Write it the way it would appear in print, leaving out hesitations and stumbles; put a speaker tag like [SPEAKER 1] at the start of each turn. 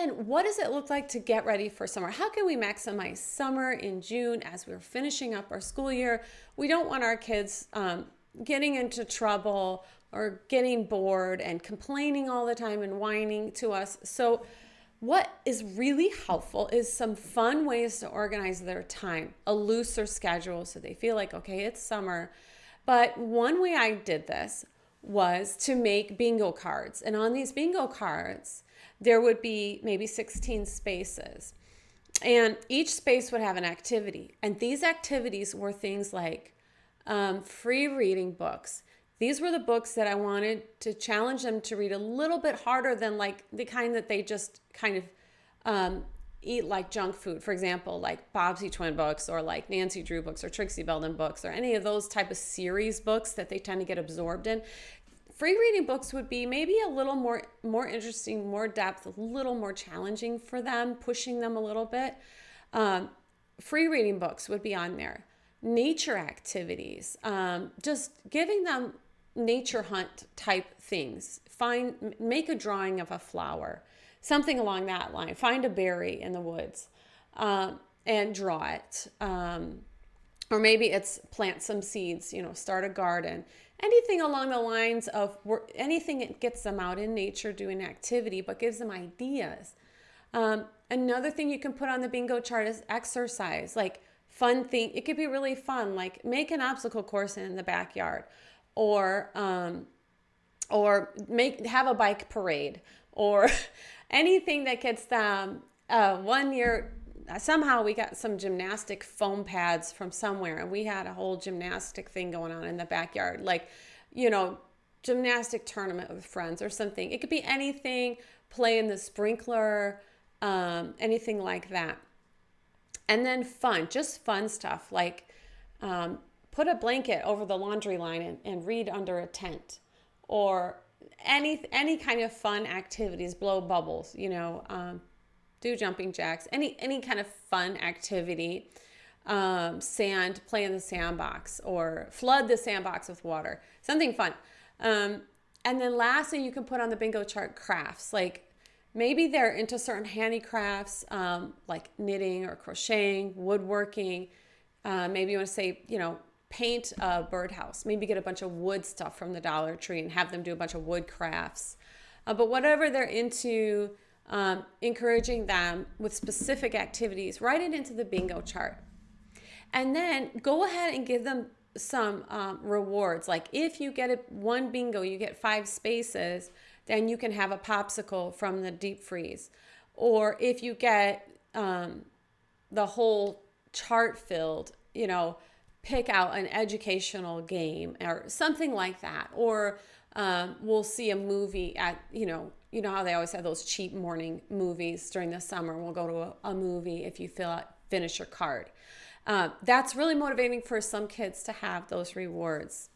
[SPEAKER 1] then what does it look like to get ready for summer? How can we maximize summer in June as we're finishing up our school year? We don't want our kids getting into trouble or getting bored and complaining all the time and whining to us. So what is really helpful is some fun ways to organize their time, a looser schedule so they feel like, okay, it's summer. But one way I did this was to make bingo cards. And on these bingo cards, there would be maybe 16 spaces. And each space would have an activity. And these activities were things like free reading books. These were the books that I wanted to challenge them to read a little bit harder than like the kind that they just kind of eat like junk food. For example, like Bobbsey Twin books or like Nancy Drew books or Trixie Belden books or any of those type of series books that they tend to get absorbed in. Free reading books would be maybe a little more interesting, more depth, a little more challenging for them, pushing them a little bit. Free reading books would be on there. Nature activities, just giving them nature hunt type things. Make a drawing of a flower, something along that line. Find a berry in the woods and draw it. Or maybe it's plant some seeds, start a garden. Anything along the lines of anything that gets them out in nature doing activity, but gives them ideas. Another thing you can put on the bingo chart is exercise, like fun thing. It could be really fun, like make an obstacle course in the backyard, or have a bike parade, or anything that gets them. One year, somehow we got some gymnastic foam pads from somewhere, and we had a whole gymnastic thing going on in the backyard, like, gymnastic tournament with friends or something. It could be anything, play in the sprinkler, anything like that. And then just fun stuff, like put a blanket over the laundry line and read under a tent, or any kind of fun activities, blow bubbles, do jumping jacks, any kind of fun activity, play in the sandbox or flood the sandbox with water, something fun. And then lastly, you can put on the bingo chart crafts, like maybe they're into certain handicrafts, like knitting or crocheting, woodworking. Maybe you want to say, paint a birdhouse. Maybe get a bunch of wood stuff from the Dollar Tree and have them do a bunch of wood crafts. But whatever they're into, encouraging them with specific activities, write it into the bingo chart. And then go ahead and give them some rewards. Like if you get one bingo, you get 5 spaces, then you can have a popsicle from the deep freeze. Or if you get the whole chart filled, pick out an educational game or something like that. Or we'll see a movie at, how they always have those cheap morning movies during the summer. We'll go to a movie if you finish your card. That's really motivating for some kids to have those rewards.